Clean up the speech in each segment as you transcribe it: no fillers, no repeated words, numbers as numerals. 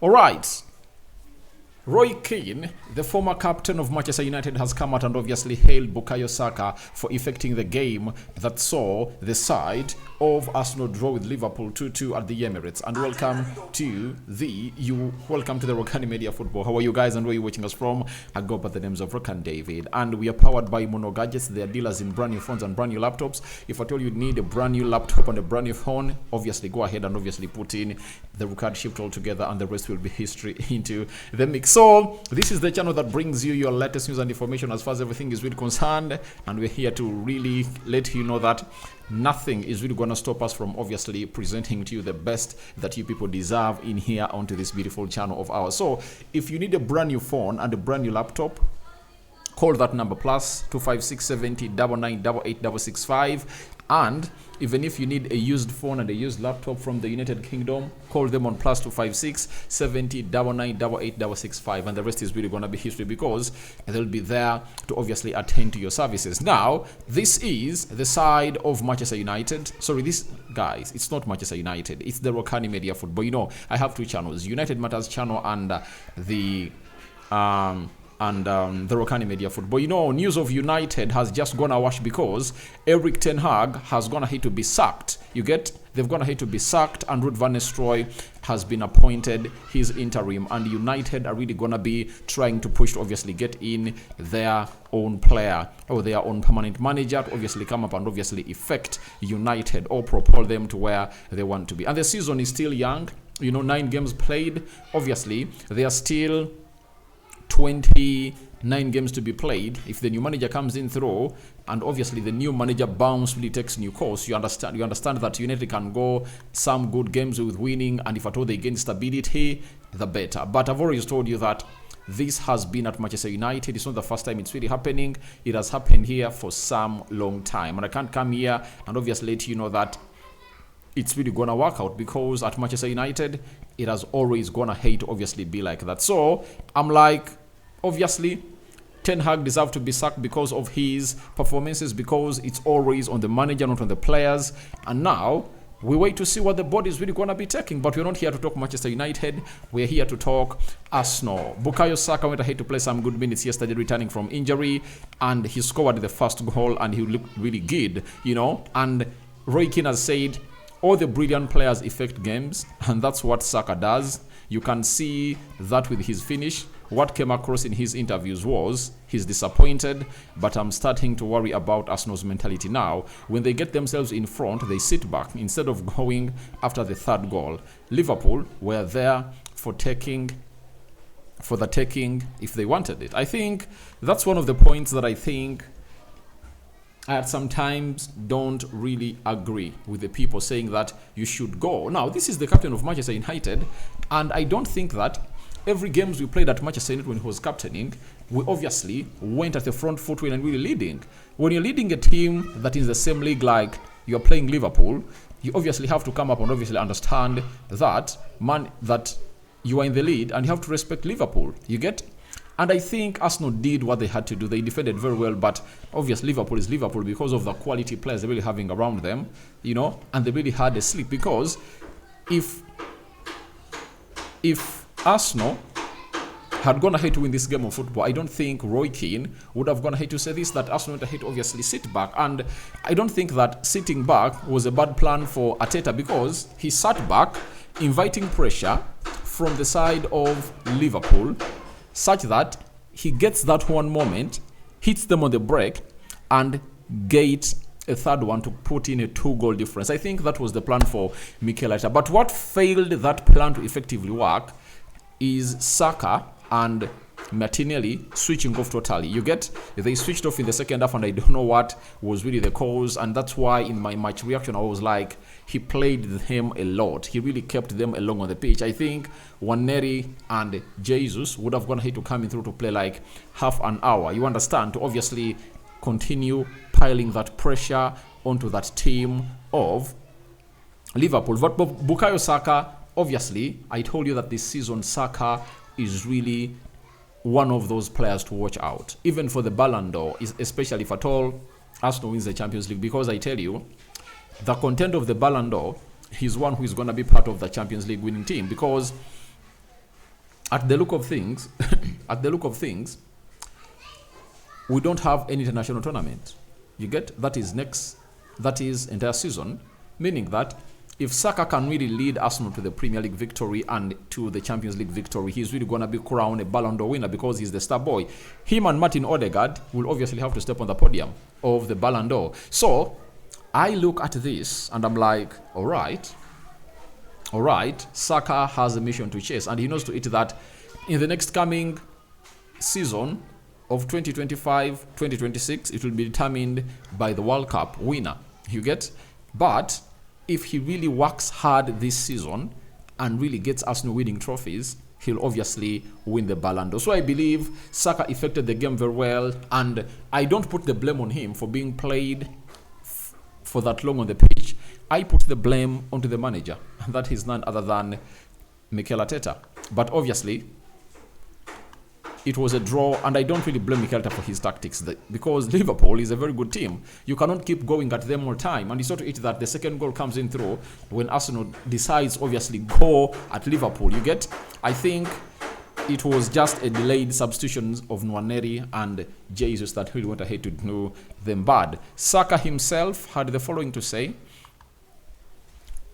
All right. Roy Keane, the former captain of Manchester United, has come out and obviously hailed Bukayo Saka for effecting the game that saw the side of Arsenal draw with Liverpool 2-2 at the Emirates. And welcome to the Rokani Media Football. How are you guys and where are you watching us from? I go by the names of Rokani David, and we are powered by Mono Gadgets. They are dealers in brand new phones and brand new laptops. If at all you need a brand new laptop and a brand new phone, obviously go ahead and obviously put in the Rokani shift all together, and the rest will be history into the mix. So this is the channel that brings you your latest news and information as far as everything is really concerned, and we're here to really let you know that nothing is really going to stop us from obviously presenting to you the best that you people deserve in here onto this beautiful channel of ours. So if you need a brand new phone and a brand new laptop, call that number plus 256 70 998 and even if you need a used phone and a used laptop from the United Kingdom, call them on plus 256 70 998 and the rest is really going to be history, because they'll be there to obviously attend to your services. Now, this is the side of Manchester United. Sorry, this, guys, it's not Manchester United, it's the Rokani Media Football. You know, I have two channels, United Matters channel and the Rokani Media Football. You know, news of United has just gone awash because Erik ten Hag has gone ahead to be sacked. You get? They've gone ahead to be sacked, and Ruud van Nistelrooy has been appointed his interim, and United are really gonna be trying to push to obviously get in their own player or their own permanent manager to obviously come up and obviously effect United or propel them to where they want to be. And the season is still young. You know, 9 games played. Obviously, they are still 29 games to be played. If the new manager comes in through, and obviously the new manager really takes new course, you understand that United can go some good games with winning, and if at all they gain stability, the better. But I've always told you that this has been at Manchester United. It's not the first time it's really happening. It has happened here for some long time, and I can't come here and obviously let you know that it's really gonna work out, because at Manchester United it has always gonna hate obviously be like that. So I'm like, obviously Ten Hag deserves to be sacked because of his performances, because it's always on the manager, not on the players. And now we wait to see what the board is really gonna be taking. But we're not here to talk Manchester United, we're here to talk Arsenal. Bukayo Saka went ahead to play some good minutes yesterday, returning from injury, and he scored the first goal and he looked really good, you know. And Roy Keane has said all the brilliant players affect games, and that's what Saka does. You can see that with his finish. What came across in his interviews was he's disappointed, but I'm starting to worry about Arsenal's mentality now. When they get themselves in front, they sit back instead of going after the third goal. Liverpool were there for the taking if they wanted it. I think that's one of the points that I think I sometimes don't really agree with the people saying that you should go. Now, this is the captain of Manchester United, and I don't think that every games we played at Manchester United when he was captaining, we obviously went at the front foot and really leading. When you're leading a team that is the same league like you're playing Liverpool, you obviously have to come up and obviously understand that you are in the lead and you have to respect Liverpool. You get? And I think Arsenal did what they had to do. They defended very well, but obviously Liverpool is Liverpool because of the quality players they're really having around them, you know, and they really had a sleep, because if Arsenal had gone ahead to win this game of football, I don't think Roy Keane would have gone ahead to say this, that Arsenal went ahead to obviously sit back. And I don't think that sitting back was a bad plan for Arteta, because he sat back, inviting pressure from the side of Liverpool, such that he gets that one moment, hits them on the break, and gets a third one to put in a 2-goal difference. I think that was the plan for Mikel Arteta. But what failed that plan to effectively work is Saka and Martinelli switching off totally. You get? They switched off in the second half, and I don't know what was really the cause, and that's why in my match reaction I was like, he played them a lot. He really kept them along on the pitch. I think Waneri and Jesus would have gone ahead to come in through to play like half an hour, you understand, to obviously continue piling that pressure onto that team of Liverpool. But Bukayo Saka, obviously, I told you that this season Saka is really one of those players to watch out, even for the Ballon d'Or, especially if at all Arsenal wins the Champions League, because I tell you, the content of the Ballon d'Or, he's one who is going to be part of the Champions League winning team, because at the look of things, at the look of things, we don't have any international tournament. You get? That is entire season, meaning that if Saka can really lead Arsenal to the Premier League victory and to the Champions League victory, he's really going to be crowned a Ballon d'Or winner because he's the star boy. Him and Martin Odegaard will obviously have to step on the podium of the Ballon d'Or. So I look at this and I'm like, all right, Saka has a mission to chase, and he knows to it that in the next coming season of 2025-2026, it will be determined by the World Cup winner. You get? But if he really works hard this season and really gets Arsenal winning trophies, he'll obviously win the Ballon d'Or. So I believe Saka affected the game very well, and I don't put the blame on him for being played for that long on the pitch. I put the blame onto the manager, and that is none other than Mikel Arteta. But obviously, it was a draw, and I don't really blame Mikel Arteta for his tactics because Liverpool is a very good team. You cannot keep going at them all the time, and you saw to it that the second goal comes in through when Arsenal decides obviously go at Liverpool. You get? I think it was just a delayed substitutions of Nwaneri and Jesus that really went ahead to do them bad. Saka himself had the following to say: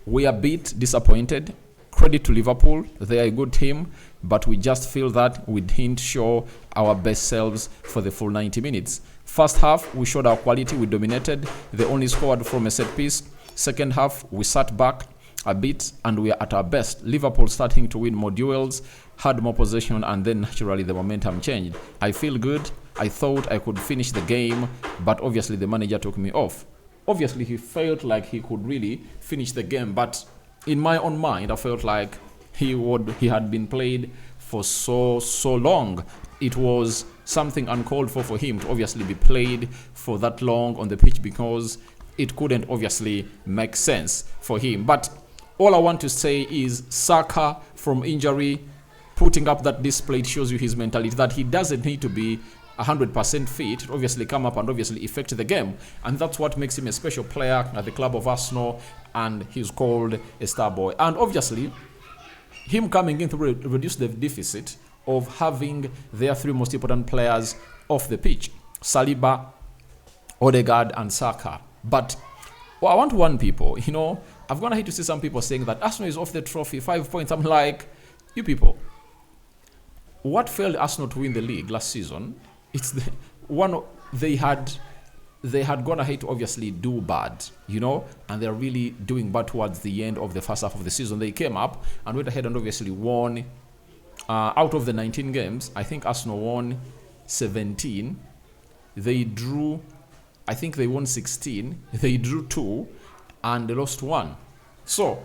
"We are a bit disappointed. Credit to Liverpool, they are a good team, but we just feel that we didn't show our best selves for the full 90 minutes. First half, we showed our quality, we dominated. They only scored from a set piece. Second half, we sat back a bit and we are at our best. Liverpool starting to win more duels, had more possession, and then naturally the momentum changed. I feel good. I thought I could finish the game, but obviously the manager took me off." Obviously, he felt like he could really finish the game, but in my own mind, I felt like he had been played for so long. It was something uncalled for him to obviously be played for that long on the pitch because it couldn't obviously make sense for him. But all I want to say is Saka from injury, putting up that display shows you his mentality, that he doesn't need to be 100% fit to obviously come up and obviously affect the game, and that's what makes him a special player at the club of Arsenal, and he's called a star boy. And obviously him coming in to reduce the deficit of having their three most important players off the pitch: Saliba, Odegaard and Saka. But I want to warn people, I've gone ahead to see some people saying that Arsenal is off the trophy, 5 points. I'm like, you people, what failed Arsenal to win the league last season? It's they had gone ahead to obviously do bad, and they're really doing bad towards the end of the first half of the season. They came up and went ahead and obviously won. Out of the 19 games, I think Arsenal won 17. They drew, I think they won 16. They drew 2 and they lost 1. So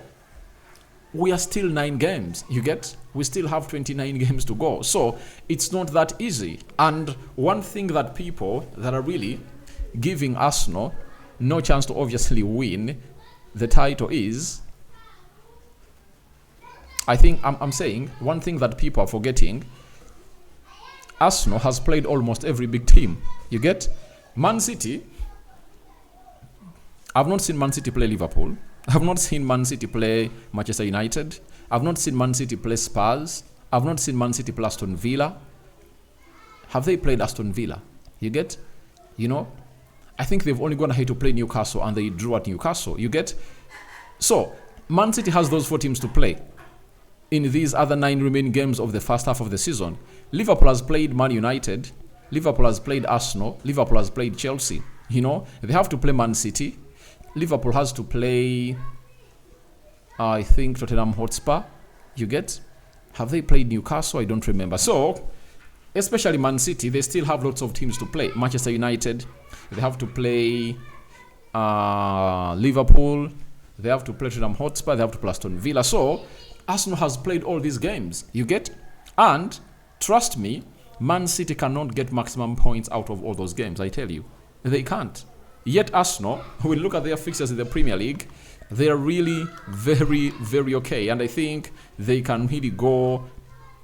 we are still 9 games, you get? We still have 29 games to go. So it's not that easy. And one thing that people that are really giving Arsenal no chance to obviously win the title is, I think I'm saying one thing that people are forgetting: Arsenal has played almost every big team. You get? Man City, I've not seen Man City play Liverpool. I've not seen Man City play Manchester United. I've not seen Man City play Spurs. I've not seen Man City play Aston Villa. Have they played Aston Villa? You get? I think they've only gone ahead to play Newcastle and they drew at Newcastle. You get? So, Man City has those 4 teams to play in these other 9 remaining games of the first half of the season. Liverpool has played Man United. Liverpool has played Arsenal. Liverpool has played Chelsea. They have to play Man City. Liverpool has to play, I think, Tottenham Hotspur. You get? Have they played Newcastle? I don't remember. So, especially Man City, they still have lots of teams to play. Manchester United, they have to play Liverpool. They have to play Tottenham Hotspur. They have to play Aston Villa. So, Arsenal has played all these games. You get? And, trust me, Man City cannot get maximum points out of all those games. I tell you. They can't. Yet Arsenal, when we look at their fixtures in the Premier League, they are really very, very okay. And I think they can really go,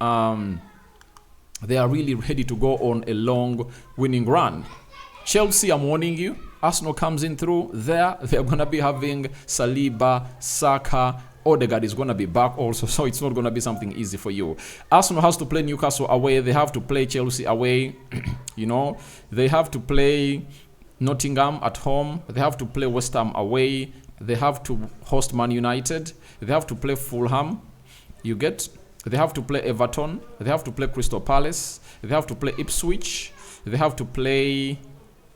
they are really ready to go on a long winning run. Chelsea, I'm warning you, Arsenal comes in through there, they're going to be having Saliba, Saka, Odegaard is going to be back also, so it's not going to be something easy for you. Arsenal has to play Newcastle away. They have to play Chelsea away. You know, they have to play Nottingham at home. They have to play West Ham away. They have to host Man United. They have to play Fulham. You get? They have to play Everton. They have to play Crystal Palace. They have to play Ipswich. They have to play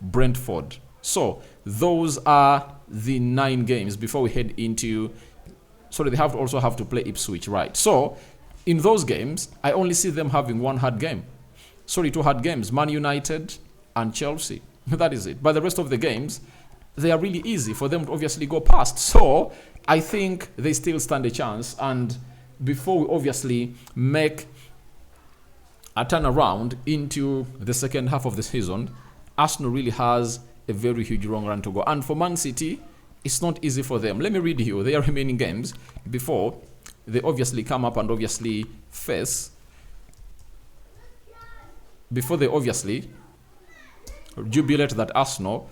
Brentford. So those are the 9 games before we head into... Sorry, they also have to play Ipswich, right? So in those games, I only see them having 1 hard game. Sorry, 2 hard games. Man United and Chelsea. That is it. But the rest of the games, they are really easy for them to obviously go past. So I think they still stand a chance. And before we obviously make a turnaround into the second half of the season, Arsenal really has a very huge long run to go. And for Man City, it's not easy for them. Let me read you their remaining games before they obviously come up and obviously face, before they obviously jubilate that Arsenal,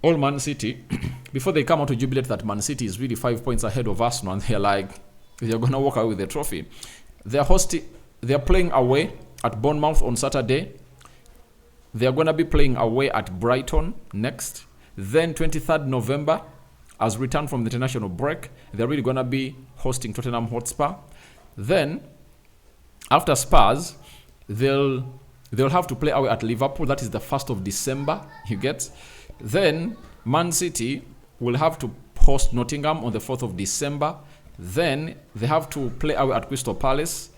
all Man City, before they come out to jubilate that Man City is really 5 points ahead of Arsenal, and they're like, they're going to walk away with the trophy. They're playing away at Bournemouth on Saturday. They're going to be playing away at Brighton next. Then 23rd November, as return from the international break, they're really going to be hosting Tottenham Hotspur. Then, after Spurs, they'll have to play away at Liverpool. That is the 1st of December, you get. Then, Man City will have to host Nottingham on the 4th of December. Then, they have to play away at Crystal Palace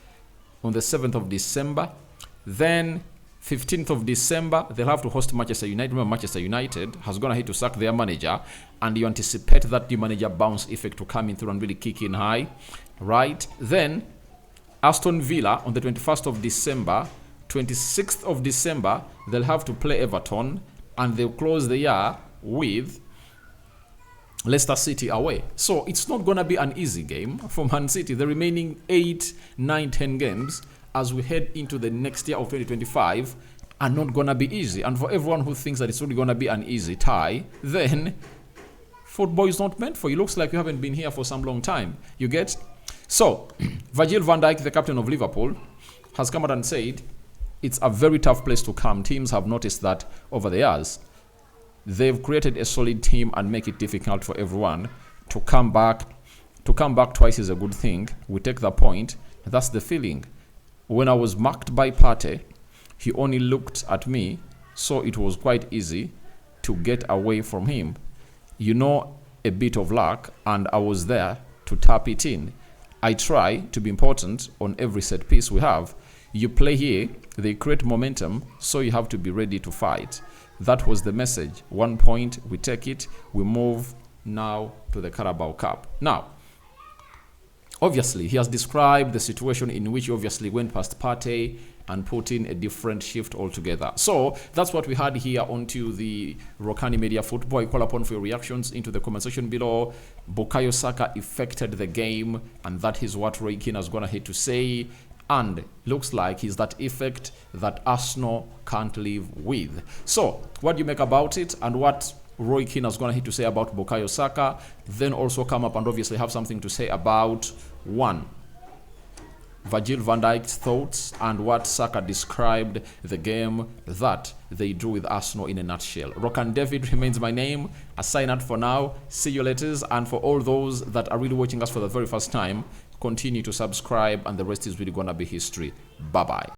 on the 7th of December. Then, 15th of December, they'll have to host Manchester United. Remember, Manchester United has gone ahead to sack their manager, and you anticipate that new manager bounce effect to come in through and really kick in high, right? Then, Aston Villa on the 21st of December, 26th of December, they'll have to play Everton, and they'll close the year with Leicester City away. So it's not going to be an easy game for Man City. The remaining 8, 9, 10 games as we head into the next year of 2025 are not going to be easy. And for everyone who thinks that it's really going to be an easy tie, then football is not meant for you. Looks like you haven't been here for some long time. You get? So, Virgil van Dijk, the captain of Liverpool, has come out and said it's a very tough place to come. Teams have noticed that over the years. They've created a solid team and make it difficult for everyone to come back. To come back twice is a good thing. We take the point. That's the feeling. When I was marked by Partey, he only looked at me, so it was quite easy to get away from him. You know, a bit of luck, and I was there to tap it in. I try to be important on every set piece we have. You play here, they create momentum, so you have to be ready to fight. That was the message. 1 point, we take it, we move now to the Carabao Cup. Now, obviously, he has described the situation in which he obviously went past Partey and put in a different shift altogether. So that's what we had here onto the Rokani Media Football. I call upon for your reactions into the comment section below. Bukayo Saka affected the game, and that is what Roy Keane has gone ahead to say. And looks like he's that effect that Arsenal can't live with. So what do you make about it, and what Roy Keane has gone ahead to say about Bukayo Saka? Then also come up and obviously have something to say about Virgil van Dijk's thoughts and what Saka described the game that they drew with Arsenal in a nutshell. Rokani David remains my name. I sign out for now. See you later. And for all those that are really watching us for the very first time, continue to subscribe, and the rest is really gonna be history. Bye bye.